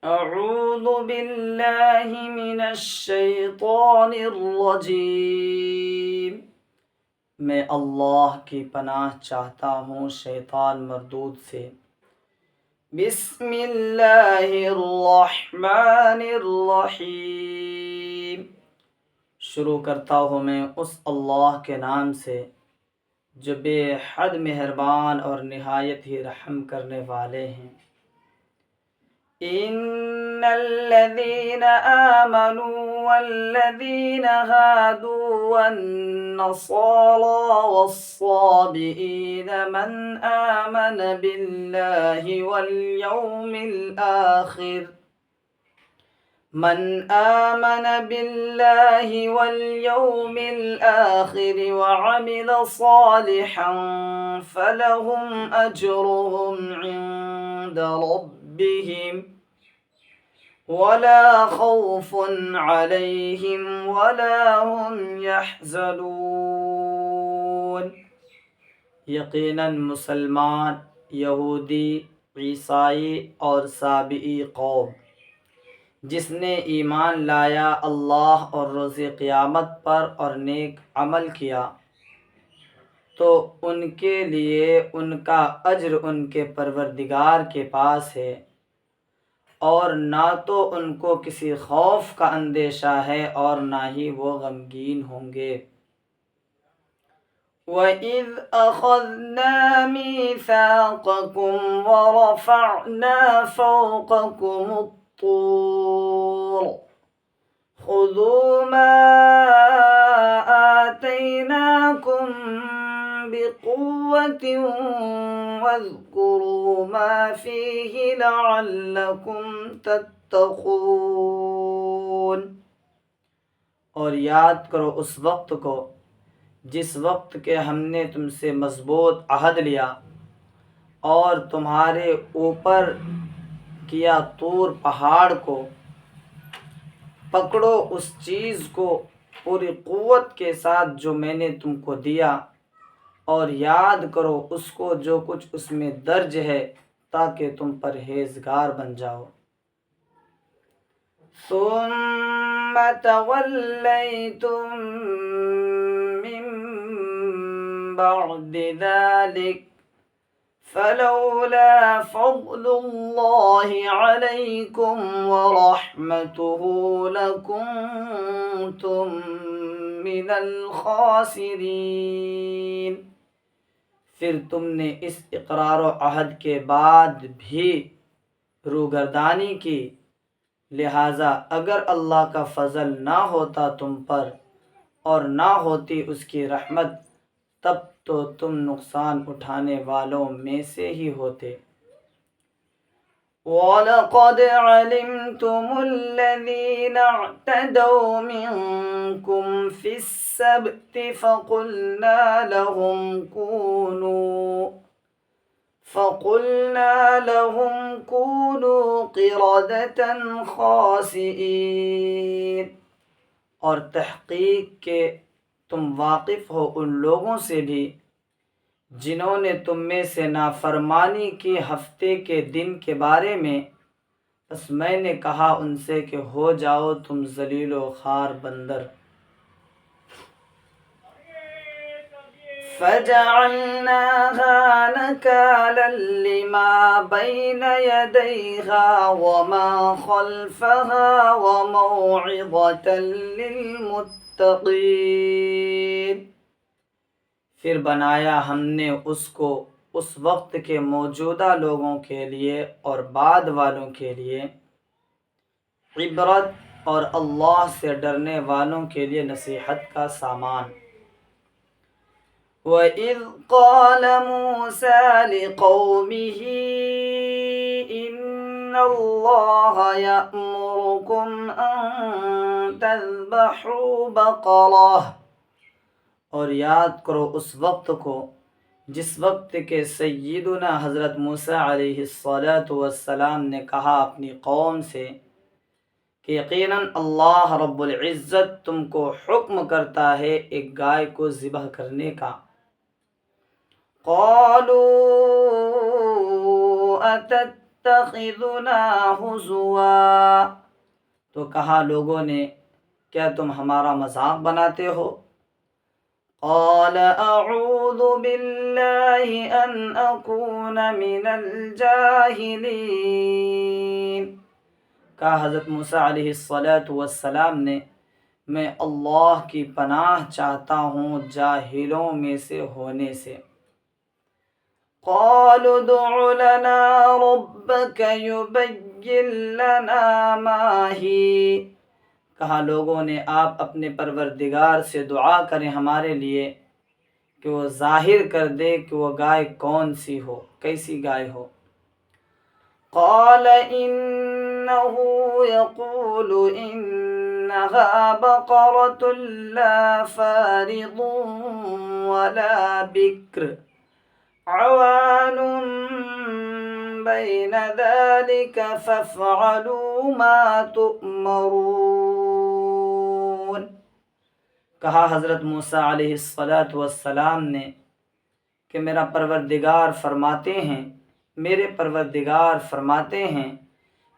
अऊज़ु बिल्लाहि मिनश्शैतानिर्रजीम। मैं अल्लाह की पनाह चाहता हूँ शैतान मरदूद से। बिस्मिल्लाहिर्रहमानिर्रहीम। शुरू करता हूँ मैं उस अल्लाह के नाम से जो बेहद मेहरबान और निहायत ही रहम करने वाले हैं। इन्नल्लज़ीना आमनू वल्लज़ीना हादू वन्नसारा वस्साबिईना मन आमन बिल्लाहि वल्यौमिल आखिर वअमिल सालिहन फलहुम अजरुहुम इंद रब्बिहिम वला खौफुन अलैहिम वला हुम यहज़नून। यकीनन मुसलमान, यहूदी, ईसाई और साबिई कौम जिसने ईमान लाया अल्लाह और रोज़े क़यामत पर और नेक अमल किया तो उनके लिए उनका अज्र उनके परवरदिगार के पास है और ना तो उनको किसी खौफ का अंदेशा है और ना ही वो गमगीन होंगे। वइज़ अख़ज़ना मीसाक़कुम वरफ़अना फ़ौक़कुमुत्तूर ख़ुज़ू मा आतैनाकुम बिक़ुव्वतिन वज़्कुरू मा फ़ीहि लअल्लकुम तत्तक़ून। और याद करो उस वक्त को जिस वक्त के हमने तुमसे मज़बूत अहद लिया और तुम्हारे ऊपर किया तूर पहाड़ को। पकड़ो उस चीज़ को पूरी क़ुव्वत के साथ जो मैंने तुमको दिया और याद करो उसको जो कुछ उसमें दर्ज है ताकि तुम परहेज़गार बन जाओ। सुम्म तवल्लैतुम मिन बअदि ज़ालिक फलौला फ़ज़्लुल्लाहि अलैकुम वरहमतुहु लकुन्तुम मिनल ख़ासिरीन। फिर तुमने इस इक़रार व अहद के बाद भी रूगर्दानी की, लिहाजा अगर अल्लाह का फ़ज़ल ना होता तुम पर और ना होती उसकी रहमत तब तो तुम नुकसान उठाने वालों में से ही होते। वलक़द अलिमतुमुल्लज़ीना अअतदौ मिनकुम फ़िस्सब्ति फ़क़ुलना लहुम कूनू क़िरदतन ख़ासिईन। और तहक़ीक़ के तुम वाक़िफ़ हो उन लोगों से भी जिन्होंने तुम में से नाफरमानी की हफ्ते के दिन के बारे में। बस मैंने कहा उनसे कि हो जाओ तुम ज़लील व ख़ार बंदर। फ़जअलनाहा नकालन लिमा बैन यदैहा वमा ख़ल्फ़हा व मौइज़तन लिलमुत्तक़ीन। फिर बनाया हमने उसको उस वक्त के मौजूदा लोगों के लिए और बाद वालों के लिए इबरत और अल्लाह से डरने वालों के लिए नसीहत का सामान। वइज़ क़ाल मूसा लिक़ौमिही इन्नल्लाह यअमुरुकुम अन तज़बहू बक़रह। और याद करो उस वक्त को जिस वक्त के सय्यदुना हज़रत मूसा अलैहिस्सलातु वस्सलाम ने कहा अपनी कौम से कि यकीनन अल्लाह रब्बुल इज़्ज़त तुमको हुक्म करता है एक गाय को ज़िबह करने का। क़ालू अतत्तखिज़ुना हुज़ुआ, तो कहा लोगों ने क्या तुम हमारा मजाक बनाते हो। क़ाल अऊज़ु बिल्लाहि अन अकून मिनल जाहिलीन, कहा हज़रत मूसा अलैहिस्सलातु वस्सलाम ने मैं अल्लाह की पनाह चाहता हूँ जाहिलों में से होने से। क़ालू उद्उ लना रब्बक युबय्यिन लना मा ही, कहा लोगों ने आप अपने परवरदिगार से दुआ करें हमारे लिए कि वो जाहिर कर दे कि वो गाय कौन सी हो, कैसी गाय हो। क़ाल इन्नहु यक़ूलु इन्नहा बक़रतुन ला फ़ारिदुन वला बिक्र अवानुम बैन ज़ालिक फ़फ़अलू मा तुअमरून, कहा हज़रत मूसा अलैहिस्सलातु वस्सलाम ने कि मेरे परवरदिगार फरमाते हैं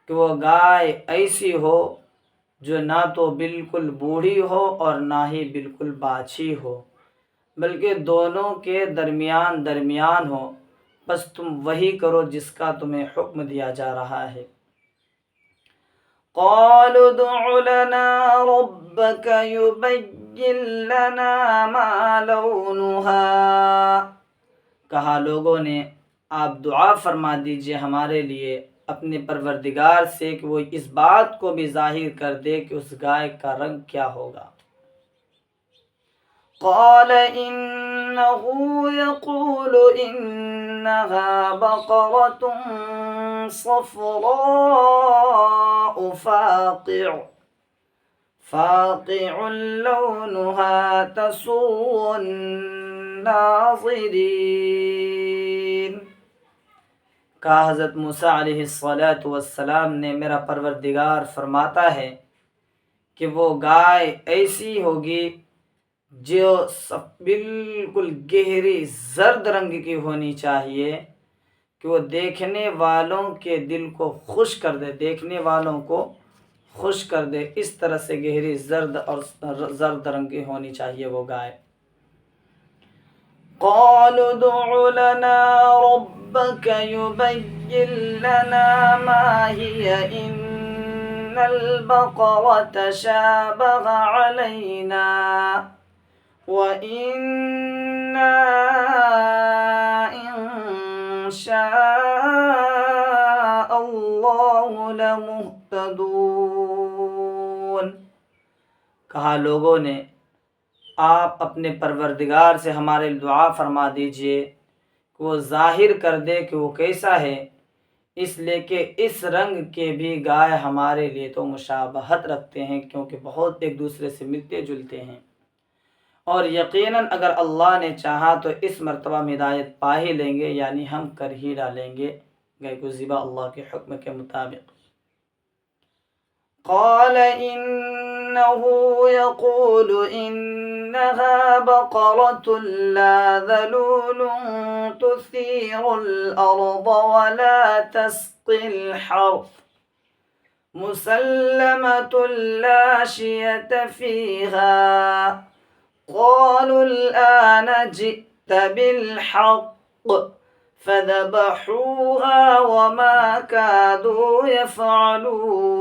कि वो गाय ऐसी हो जो ना तो बिल्कुल बूढ़ी हो और ना ही बिल्कुल बाछी हो, बल्कि दोनों के दरमियान हो। बस तुम वही करो जिसका तुम्हें हुक्म दिया जा रहा है। क़ालू उद्उ लना रब्बक युबय्यिन लना मा लौनुहा, कहा लोगों ने आप दुआ फरमा दीजिए हमारे लिए अपने परवरदिगार से कि वो इस बात को भी जाहिर कर दे कि उस गाय का रंग क्या होगा। क़ाल इन्नहु यक़ूलु इन्नहा बक़रतुन सफ़राअ फ़ाक़िअुन लौनुहा तसुर्रुन नाज़िरीन, कहा हज़रत मूसा अलैहिस्सलातु वस्सलाम ने मेरा परवरदिगार फरमाता है कि वो गाय ऐसी होगी जो सब बिल्कुल गहरी जर्द रंग की होनी चाहिए कि वो देखने वालों के दिल को खुश कर दे, इस तरह से गहरी जर्द रंग की होनी चाहिए वो गाय। क़ालू उद्उ लना रब्बक युबय्यिन लना मा हिया इन्नल बक़रत शाबह अलैना व इन्ना इंशाअल्लाहु लमुहतदून, कहा लोगों ने आप अपने परवरदिगार से हमारे लिए दुआ फरमा दीजिए कि वो जाहिर कर दे कि वो कैसा है, इसलिए कि इस रंग के भी गाय हमारे लिए तो मुशाबहत रखते हैं क्योंकि बहुत एक दूसरे से मिलते जुलते हैं, और यकीनन अगर अल्लाह ने चाहा तो इस मर्तबा में हिदायत पा ही लेंगे, यानी हम कर ही डालेंगे गाय को ज़िबा अल्लाह के हुक्म के मुताबिक। क़ाल इन्नहु यक़ूलु इन्नहा बक़रतुन ला ज़लूलुन तुसीरुल अर्ज़ वला तस्क़िल हर्थ मुसल्लमतुन ला शियत फ़ीहा क़ालू अलआन जि'त बिलहक़्क़ फ़ज़बहूहा वमा कादू यफ़अलून,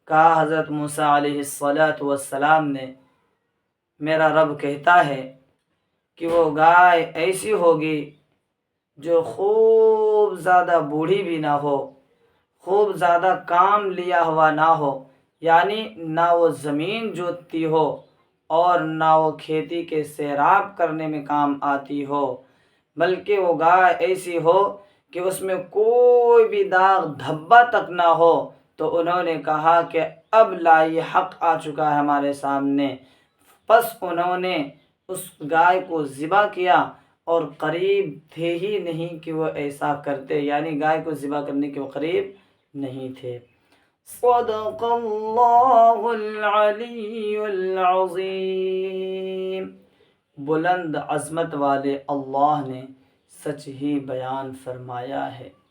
कहा हज़रत मूसा अलैहिस्सलातु वस्सलाम ने मेरा रब कहता है कि वो गाय ऐसी होगी जो खूब ज़्यादा बूढ़ी भी ना हो, खूब ज़्यादा काम लिया हुआ ना हो, यानी ना वो ज़मीन जोतती हो और ना वो खेती के सैराब करने में काम आती हो, बल्कि वो गाय ऐसी हो कि उसमें कोई भी दाग धब्बा तक ना हो। तो उन्होंने कहा कि अब लाई हक़ आ चुका है हमारे सामने, बस उन्होंने उस गाय को ज़िबा किया और करीब थे ही नहीं कि वो ऐसा करते, यानी गाय को ज़िबा करने के वो करीब नहीं थे। सदक़ल्लाहुल अलीयुल अज़ीम, बुलंद अज़मत वाले अल्लाह ने सच ही बयान फरमाया है।